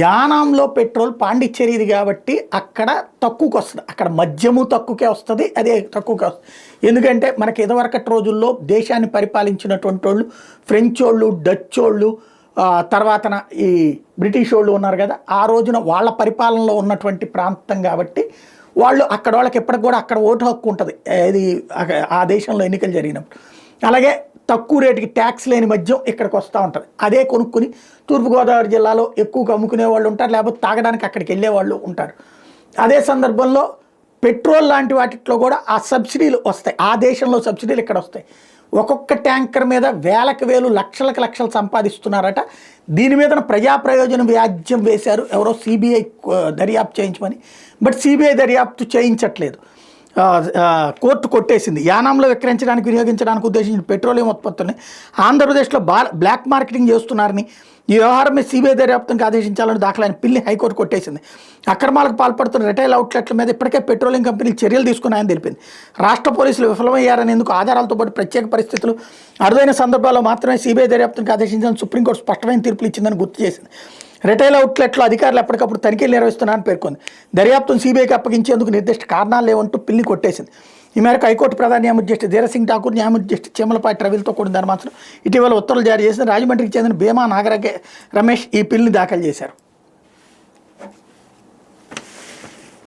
యానాంలో petrol పాండిచ్చేరిది కాబట్టి అక్కడ తక్కువకి వస్తుంది, అక్కడ మద్యము తక్కువకే వస్తుంది, అదే తక్కువకే వస్తుంది. ఎందుకంటే మనకి ఇదివరకటి రోజుల్లో దేశాన్ని పరిపాలించినటువంటి వాళ్ళు ఫ్రెంచ్ వాళ్ళు, డచ్ వాళ్ళు, తర్వాతన ఈ బ్రిటిష్ వాళ్ళు ఉన్నారు కదా, ఆ రోజున వాళ్ళ పరిపాలనలో ఉన్నటువంటి ప్రాంతం కాబట్టి వాళ్ళు అక్కడ వాళ్ళకి ఎప్పటికి కూడా అక్కడ ఓటు హక్కు ఉంటుంది, ఇది ఆ దేశంలో ఎన్నికలు జరిగినప్పుడు. అలాగే తక్కువ రేటుకి ట్యాక్స్ లేని మద్యం ఇక్కడికి వస్తూ ఉంటుంది, అదే కొనుక్కుని తూర్పుగోదావరి జిల్లాలో ఎక్కువగా అమ్ముకునే వాళ్ళు ఉంటారు, లేకపోతే తాగడానికి అక్కడికి వెళ్ళే వాళ్ళు ఉంటారు. అదే సందర్భంలో పెట్రోల్ లాంటి వాటిలో కూడా ఆ సబ్సిడీలు వస్తాయి, ఆ దేశంలో సబ్సిడీలు ఇక్కడ వస్తాయి. ఒక్కొక్క ట్యాంకర్ మీద వేలకు వేలు లక్షలకు లక్షలు సంపాదిస్తున్నారట. దీని మీద ప్రజా ప్రయోజన వ్యాజ్యం వేశారు ఎవరో సిబిఐ దర్యాప్తు చేయించమని. బట్ సిబిఐ దర్యాప్తు చేయించట్లేదు, కోర్టు కొట్టేసింది. యానాంలో విక్రయించడానికి వినియోగించడానికి ఉద్దేశించిన పెట్రోలియం ఉత్పత్తుల్ని ఆంధ్రప్రదేశ్లో బ్లాక్ మార్కెటింగ్ చేస్తున్నారని ఈ వ్యవహారం మీద సిబిఐ దర్యాప్తునికి ఆదేశించాలని దాఖలైన పిల్లి హైకోర్టు కొట్టేసింది. అక్రమాలకు పాల్పడుతున్న రిటైల్ అవుట్లెట్ల మీద ఇప్పటికే పెట్రోలియం కంపెనీలు చర్యలు తీసుకున్నాయని తెలిపింది. రాష్ట్ర పోలీసులు విఫలమయ్యారనేందుకు ఆధారాలతో పాటు ప్రత్యేక పరిస్థితులు, అరుదైన సందర్భాల్లో మాత్రమే సిబిఐ దర్యాప్తునికి ఆదేశించాలని సుప్రీంకోర్టు స్పష్టమైన తీర్పులు ఇచ్చిందని గుర్తు చేసింది. రిటైల్ అవుట్లెట్లో అధికారులు ఎప్పటికప్పుడు తనిఖీలు నిర్వహిస్తున్నారని పేర్కొంది. దర్యాప్తును సిబిఐకి అప్పగించేందుకు నిర్దిష్ట కారణాలు లేవంటూ పిల్లిని కొట్టేసింది. ఈ మేరకు హైకోర్టు ప్రధాన న్యాయమూర్తి జస్టిస్ ధీరసింగ్ ఠాకూర్, న్యాయమూర్తి జస్టిస్ చెమ్మలపాటి రవిలతో కూడిన ధర్మాసనం ఇటీవల ఉత్తర్వులు జారీ చేసిన రాజమండ్రికి చెందిన భీమా నాగరగే రమేష్ ఈ పిల్లిని దాఖలు చేశారు.